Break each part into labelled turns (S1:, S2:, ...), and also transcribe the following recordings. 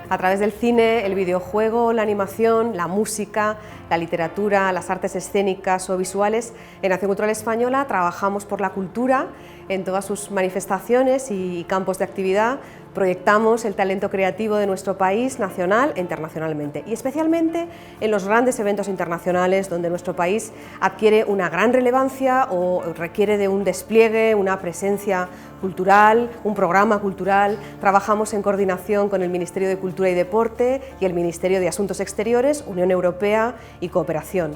S1: A través del cine, el videojuego, la animación, la música, la literatura, las artes escénicas o visuales, en Acción Cultural Española trabajamos por la cultura en todas sus manifestaciones y campos de actividad. Proyectamos el talento creativo de nuestro país nacional e internacionalmente, y especialmente en los grandes eventos internacionales donde nuestro país adquiere una gran relevancia o requiere de un despliegue, una presencia cultural, un programa cultural. Trabajamos en coordinación con el Ministerio de Cultura y Deporte y el Ministerio de Asuntos Exteriores, Unión Europea y Cooperación.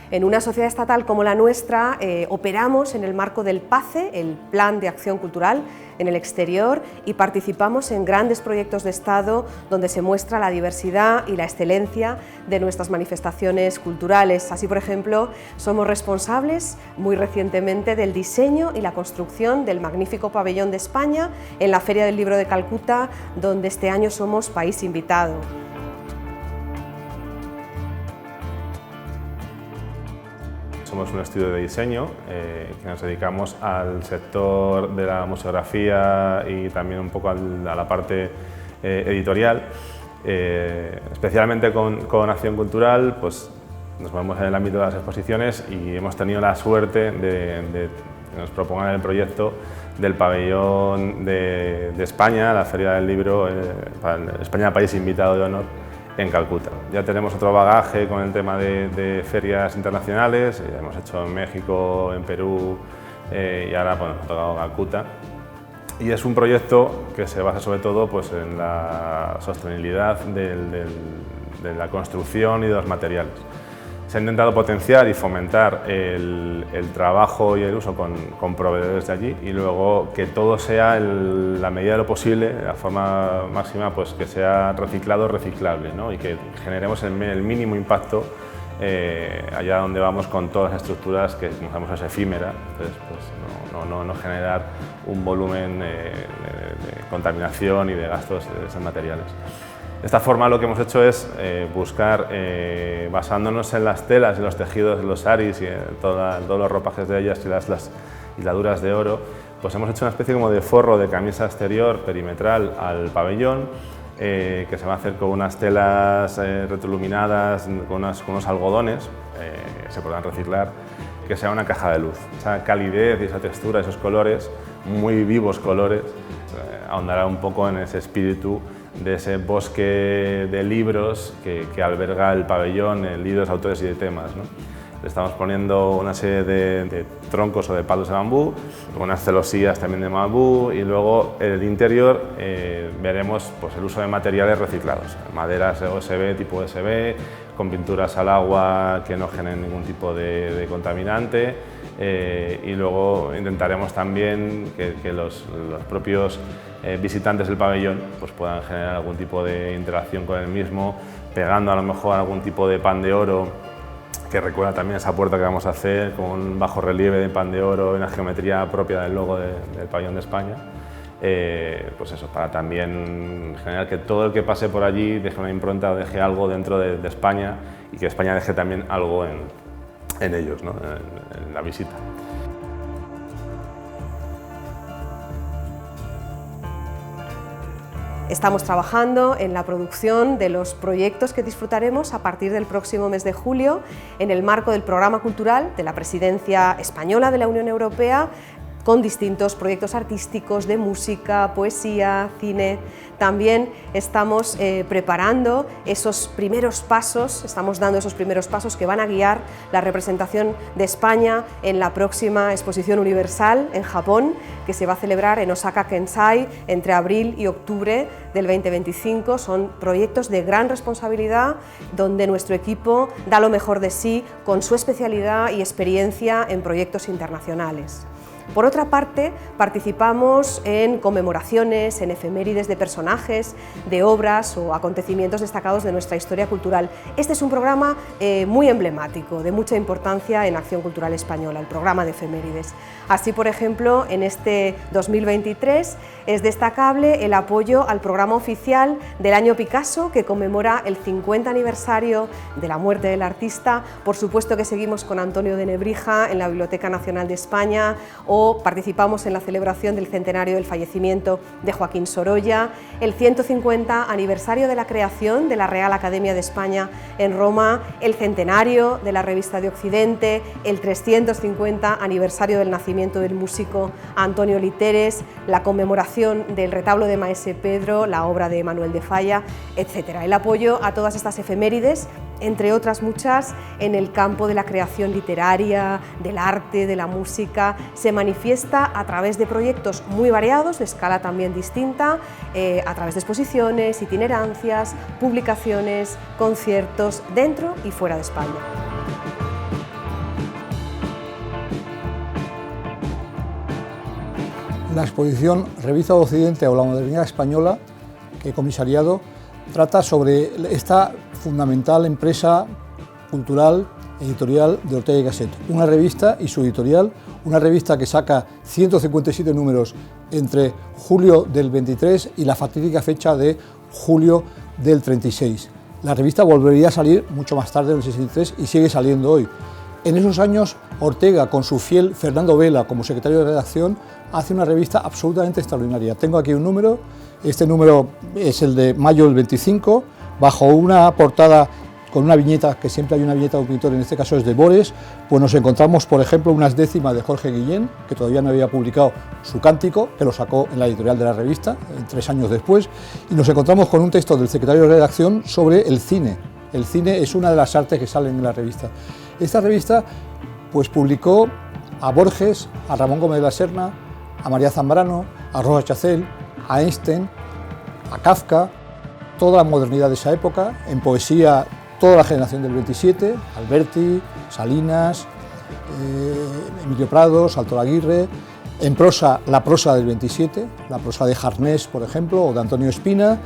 S1: En una sociedad estatal como la nuestra, operamos en el marco del PACE, el Plan de Acción Cultural en el Exterior, y participamos en grandes proyectos de Estado donde se muestra la diversidad y la excelencia de nuestras manifestaciones culturales. Así, por ejemplo, somos responsables muy recientemente del diseño y la construcción del magnífico pabellón de España en la Feria del Libro de Calcuta, donde este año somos país invitado.
S2: Somos un estudio de diseño que nos dedicamos al sector de la museografía y también un poco a la parte editorial. Especialmente con Acción Cultural, pues nos movemos en el ámbito de las exposiciones y hemos tenido la suerte de que nos propongan el proyecto del pabellón de España, la Feria del Libro, España País Invitado de Honor, en Calcuta. Ya tenemos otro bagaje con el tema de ferias internacionales, ya hemos hecho en México, en Perú y ahora bueno, ha tocado Calcuta. Y es un proyecto que se basa sobre todo pues, en la sostenibilidad de la construcción y de los materiales. Se ha intentado potenciar y fomentar el trabajo y el uso con proveedores de allí, y luego que todo sea, la medida de lo posible, la forma máxima, pues que sea reciclado o reciclable, ¿no? Y que generemos el mínimo impacto allá donde vamos con todas las estructuras que, como sabemos, es efímera. Entonces, pues, no generar un volumen de contaminación y de gastos de esos materiales. De esta forma lo que hemos hecho es buscar, basándonos en las telas y los tejidos de los saris y en todos los ropajes de ellas y las hiladuras de oro, pues hemos hecho una especie como de forro de camisa exterior perimetral al pabellón, que se va a hacer con unas telas retroiluminadas, con unos algodones, que se podrán reciclar, que sea una caja de luz. Esa calidez y esa textura, esos colores, muy vivos colores, ahondará un poco en ese espíritu de ese bosque de libros que alberga el pabellón, libros, autores y de temas, ¿no? Le estamos poniendo una serie de troncos o de palos de bambú, unas celosías también de bambú, y luego en el interior veremos pues, el uso de materiales reciclados, maderas OSB, tipo OSB, con pinturas al agua que no generen ningún tipo de contaminante, y luego intentaremos también que los propios visitantes del pabellón pues puedan generar algún tipo de interacción con el mismo, pegando a lo mejor algún tipo de pan de oro que recuerda también esa puerta que vamos a hacer con un bajo relieve de pan de oro en la geometría propia del logo del pabellón de España. Pues eso, para también generar que todo el que pase por allí deje una impronta o deje algo dentro de España, y que España deje también algo en ellos, ¿no? en la visita.
S1: Estamos trabajando en la producción de los proyectos que disfrutaremos a partir del próximo mes de julio en el marco del programa cultural de la Presidencia Española de la Unión Europea, con distintos proyectos artísticos de música, poesía, cine. También estamos preparando esos primeros pasos, estamos dando esos primeros pasos que van a guiar la representación de España en la próxima Exposición Universal en Japón, que se va a celebrar en Osaka, Kensai, entre abril y octubre del 2025. Son proyectos de gran responsabilidad donde nuestro equipo da lo mejor de sí con su especialidad y experiencia en proyectos internacionales. Por otra parte, participamos en conmemoraciones, en efemérides de personajes, de obras o acontecimientos destacados de nuestra historia cultural. Este es un programa muy emblemático, de mucha importancia en Acción Cultural Española, el programa de efemérides. Así, por ejemplo, en este 2023 es destacable el apoyo al programa oficial del Año Picasso, que conmemora el 50 aniversario de la muerte del artista. Por supuesto que seguimos con Antonio de Nebrija en la Biblioteca Nacional de España, o o participamos en la celebración del centenario del fallecimiento de Joaquín Sorolla, el 150 aniversario de la creación de la Real Academia de España en Roma, el centenario de la Revista de Occidente, el 350 aniversario del nacimiento del músico Antonio Literes, la conmemoración del retablo de Maese Pedro, la obra de Manuel de Falla, etc. El apoyo a todas estas efemérides, entre otras muchas, en el campo de la creación literaria, del arte, de la música, se manifiesta a través de proyectos muy variados, de escala también distinta, a través de exposiciones, itinerancias, publicaciones, conciertos dentro y fuera de España.
S3: La exposición Revista de Occidente o la modernidad española, que he comisariado, trata sobre esta fundamental empresa cultural editorial de Ortega y Gasset, una revista y su editorial, una revista que saca 157 números entre julio del 23 y la fatídica fecha de julio del 36. La revista volvería a salir mucho más tarde, en el 63, y sigue saliendo hoy. En esos años, Ortega, con su fiel Fernando Vela como secretario de redacción, hace una revista absolutamente extraordinaria. Tengo aquí un número, este número es el de mayo del 25, bajo una portada con una viñeta, que siempre hay una viñeta de un pintor, en este caso es de Bores, pues nos encontramos, por ejemplo, unas décimas de Jorge Guillén, que todavía no había publicado su cántico, que lo sacó en la editorial de la revista, 3 años después, y nos encontramos con un texto del secretario de redacción sobre el cine. El cine es una de las artes que salen en la revista. Esta revista pues publicó a Borges, a Ramón Gómez de la Serna, a María Zambrano, a Rosa Chacel, a Einstein, a Kafka, toda la modernidad de esa época, en poesía toda la generación del 27, Alberti, Salinas, Emilio Prado, Saltor Aguirre, en prosa la prosa del 27, la prosa de Harnés, por ejemplo, o de Antonio Espina.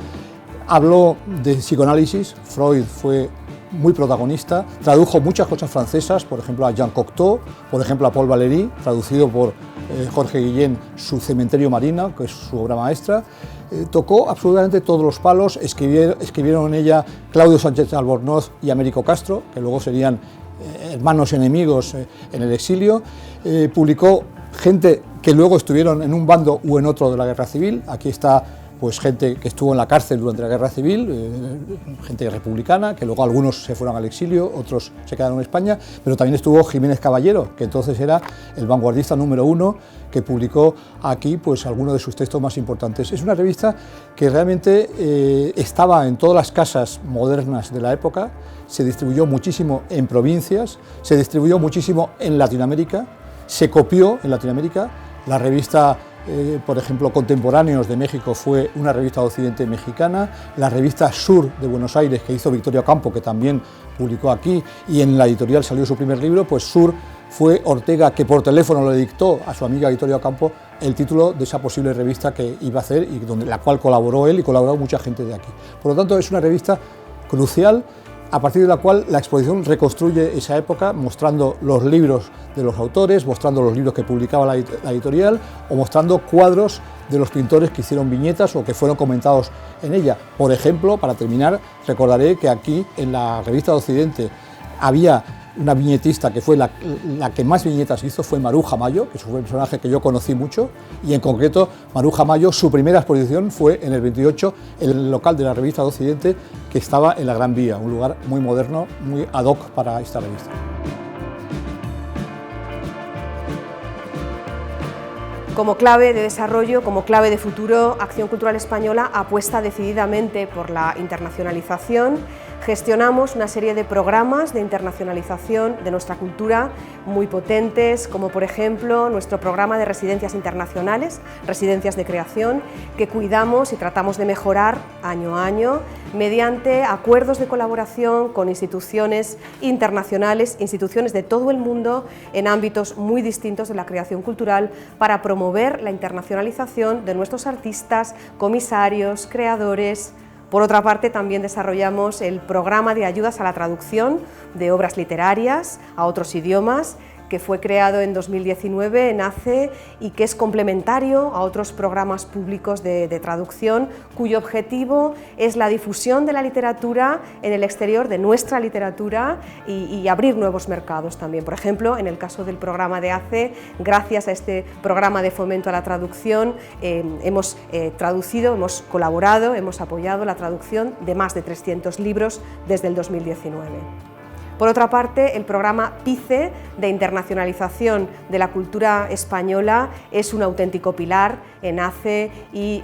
S3: Habló de psicoanálisis, Freud fue muy protagonista, tradujo muchas cosas francesas, por ejemplo a Jean Cocteau, por ejemplo a Paul Valéry, traducido por Jorge Guillén, su Cementerio Marina, que es su obra maestra. Tocó absolutamente todos los palos, escribieron en ella Claudio Sánchez Albornoz y Américo Castro, que luego serían hermanos enemigos en el exilio. Publicó gente que luego estuvieron en un bando u en otro de la guerra civil. Aquí está pues gente que estuvo en la cárcel durante la guerra civil, gente republicana, que luego algunos se fueron al exilio, otros se quedaron en España, pero también estuvo Jiménez Caballero, que entonces era el vanguardista número 1, que publicó aquí pues algunos de sus textos más importantes. Es una revista que realmente estaba en todas las casas modernas de la época, se distribuyó muchísimo en provincias, se distribuyó muchísimo en Latinoamérica, se copió en Latinoamérica. La revista, por ejemplo, Contemporáneos de México fue una revista de Occidente mexicana, la revista Sur de Buenos Aires, que hizo Victoria Ocampo, que también publicó aquí, y en la editorial salió su primer libro, pues Sur fue Ortega, que por teléfono le dictó a su amiga Victoria Ocampo el título de esa posible revista que iba a hacer y donde la cual colaboró él y colaboró mucha gente de aquí. Por lo tanto, es una revista crucial, a partir de la cual la exposición reconstruye esa época, mostrando los libros de los autores, mostrando los libros que publicaba la editorial o mostrando cuadros de los pintores que hicieron viñetas o que fueron comentados en ella. Por ejemplo, para terminar, recordaré que aquí en la revista de Occidente había una viñetista que fue la que más viñetas hizo, fue Maruja Mayo, que fue un personaje que yo conocí mucho, y en concreto Maruja Mayo, su primera exposición fue en el 28, en el local de la revista de Occidente, que estaba en la Gran Vía, un lugar muy moderno, muy ad hoc para esta revista.
S1: Como clave de desarrollo, como clave de futuro, Acción Cultural Española apuesta decididamente por la internacionalización. Gestionamos una serie de programas de internacionalización de nuestra cultura muy potentes, como por ejemplo nuestro programa de residencias internacionales, residencias de creación, que cuidamos y tratamos de mejorar año a año mediante acuerdos de colaboración con instituciones internacionales, instituciones de todo el mundo en ámbitos muy distintos de la creación cultural para promover la internacionalización de nuestros artistas, comisarios, creadores. Por otra parte, también desarrollamos el programa de ayudas a la traducción de obras literarias a otros idiomas, que fue creado en 2019 en ACE y que es complementario a otros programas públicos de traducción, cuyo objetivo es la difusión de la literatura en el exterior, de nuestra literatura, y abrir nuevos mercados también. Por ejemplo, en el caso del programa de ACE, gracias a este programa de fomento a la traducción, hemos traducido, hemos colaborado, hemos apoyado la traducción de más de 300 libros desde el 2019. Por otra parte, el programa PICE de internacionalización de la cultura española es un auténtico pilar en ACE y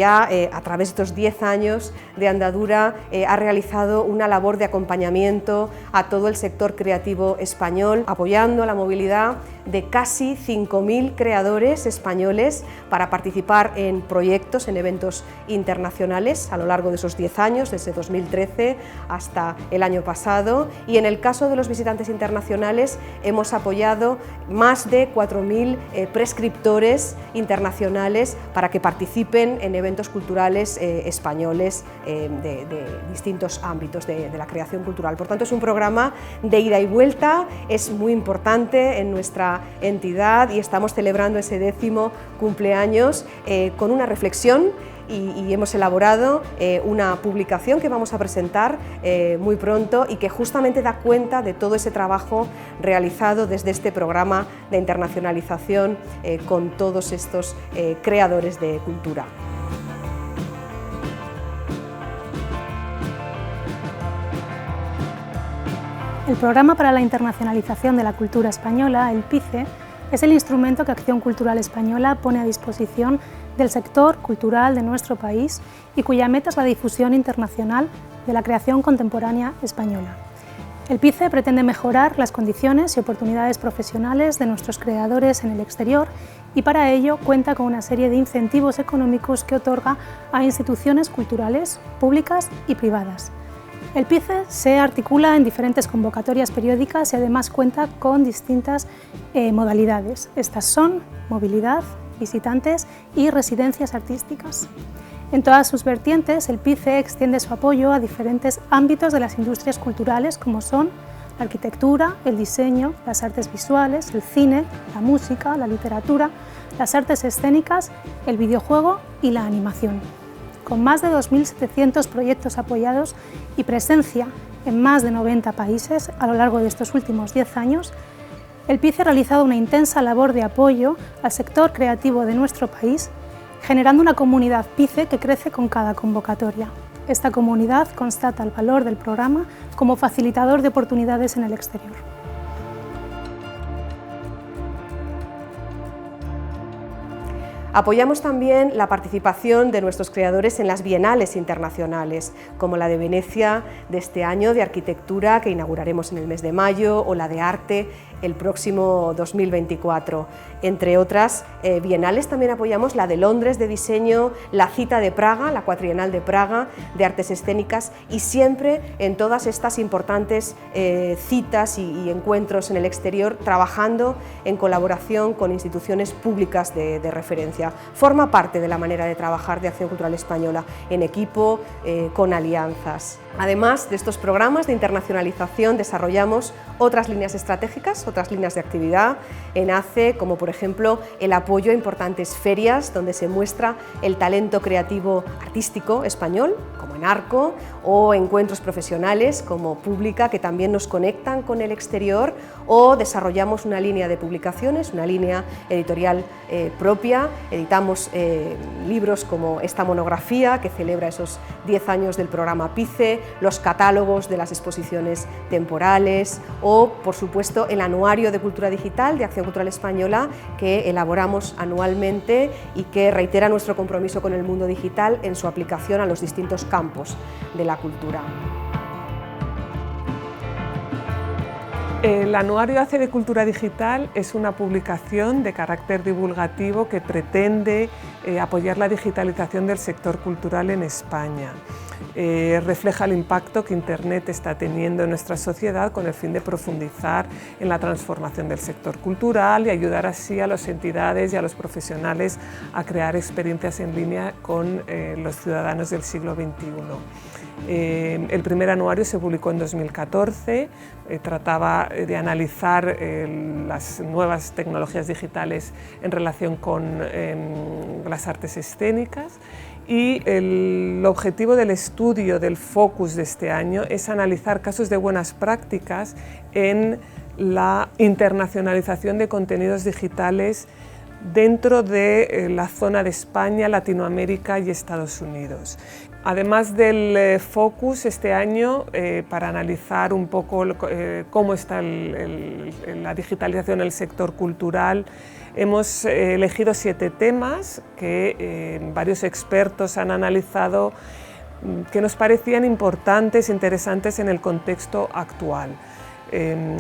S1: a través de estos 10 años de andadura ha realizado una labor de acompañamiento a todo el sector creativo español, apoyando la movilidad de casi 5.000 creadores españoles para participar en proyectos, en eventos internacionales a lo largo de esos 10 años, desde 2013 hasta el año pasado, y en el caso de los visitantes internacionales hemos apoyado más de 4.000 prescriptores internacionales para que participen en eventos culturales españoles de distintos ámbitos de la creación cultural. Por tanto, es un programa de ida y vuelta, es muy importante en nuestra entidad y estamos celebrando ese 10º cumpleaños con una reflexión y hemos elaborado una publicación que vamos a presentar muy pronto y que justamente da cuenta de todo ese trabajo realizado desde este programa de internacionalización con todos estos creadores de cultura.
S4: El Programa para la Internacionalización de la Cultura Española, el PICE, es el instrumento que Acción Cultural Española pone a disposición del sector cultural de nuestro país y cuya meta es la difusión internacional de la creación contemporánea española. El PICE pretende mejorar las condiciones y oportunidades profesionales de nuestros creadores en el exterior y para ello cuenta con una serie de incentivos económicos que otorga a instituciones culturales públicas y privadas. El PICE se articula en diferentes convocatorias periódicas y además cuenta con distintas modalidades. Estas son movilidad, visitantes y residencias artísticas. En todas sus vertientes, el PICE extiende su apoyo a diferentes ámbitos de las industrias culturales como son la arquitectura, el diseño, las artes visuales, el cine, la música, la literatura, las artes escénicas, el videojuego y la animación. Con más de 2.700 proyectos apoyados y presencia en más de 90 países a lo largo de estos últimos 10 años, el PICE ha realizado una intensa labor de apoyo al sector creativo de nuestro país, generando una comunidad PICE que crece con cada convocatoria. Esta comunidad constata el valor del programa como facilitador de oportunidades en el exterior.
S1: Apoyamos también la participación de nuestros creadores en las bienales internacionales, como la de Venecia de este año de arquitectura, que inauguraremos en el mes de mayo, o la de arte el próximo 2024. Entre otras bienales también apoyamos la de Londres de diseño, la cita de Praga, la cuatrienal de Praga de artes escénicas, y siempre en todas estas importantes citas y encuentros en el exterior trabajando en colaboración con instituciones públicas de referencia. Forma parte de la manera de trabajar de Acción Cultural Española, en equipo, con alianzas. Además de estos programas de internacionalización, desarrollamos otras líneas estratégicas, otras líneas de actividad en ACE, como por ejemplo el apoyo a importantes ferias donde se muestra el talento creativo artístico español, como en Arco, o encuentros profesionales como Pública, que también nos conectan con el exterior, o desarrollamos una línea de publicaciones, una línea editorial propia. Editamos libros como esta monografía que celebra esos 10 años del programa PICE, los catálogos de las exposiciones temporales o, por supuesto, el anuario de cultura digital de Acción Cultural Española que elaboramos anualmente y que reitera nuestro compromiso con el mundo digital en su aplicación a los distintos campos de la cultura.
S5: El Anuario ACE de Cultura Digital es una publicación de carácter divulgativo que pretende apoyar la digitalización del sector cultural en España. Refleja el impacto que Internet está teniendo en nuestra sociedad con el fin de profundizar en la transformación del sector cultural y ayudar así a las entidades y a los profesionales a crear experiencias en línea con los ciudadanos del siglo XXI. El primer anuario se publicó en 2014, trataba de analizar las nuevas tecnologías digitales en relación con las artes escénicas, y el objetivo del estudio, del focus de este año, es analizar casos de buenas prácticas en la internacionalización de contenidos digitales dentro de la zona de España, Latinoamérica y Estados Unidos. Además del focus este año, para analizar un poco cómo está la digitalización en el sector cultural, hemos elegido 7 temas que varios expertos han analizado que nos parecían importantes, interesantes en el contexto actual.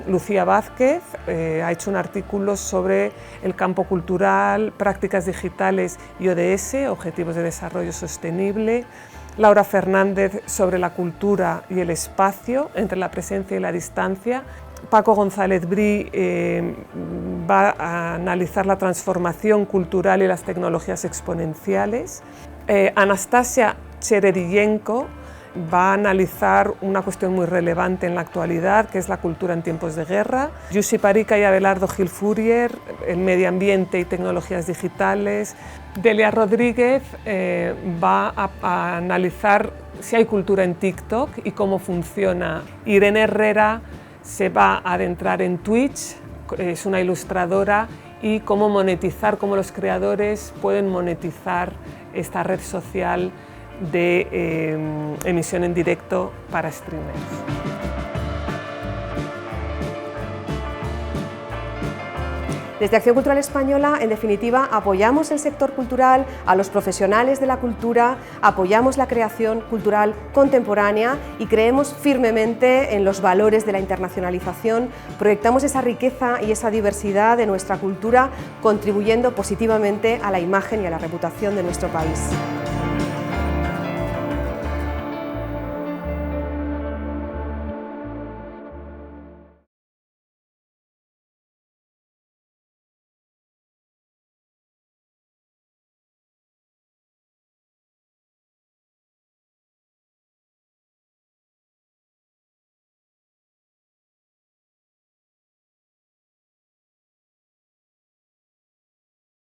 S5: Lucía Vázquez ha hecho un artículo sobre el campo cultural, prácticas digitales y ODS, Objetivos de Desarrollo Sostenible. Laura Fernández sobre la cultura y el espacio, entre la presencia y la distancia. Paco González Bri va a analizar la transformación cultural y las tecnologías exponenciales. Anastasia Cherediyenko va a analizar una cuestión muy relevante en la actualidad, que es la cultura en tiempos de guerra. Jussi Parica y Abelardo Gil Furier, el medio ambiente y tecnologías digitales. Delia Rodríguez va a analizar si hay cultura en TikTok y cómo funciona. Irene Herrera se va a adentrar en Twitch, es una ilustradora, y cómo monetizar, cómo los creadores pueden monetizar esta red social de emisión en directo para streamers.
S1: Desde Acción Cultural Española, en definitiva, apoyamos el sector cultural, a los profesionales de la cultura, apoyamos la creación cultural contemporánea y creemos firmemente en los valores de la internacionalización, proyectamos esa riqueza y esa diversidad de nuestra cultura, contribuyendo positivamente a la imagen y a la reputación de nuestro país.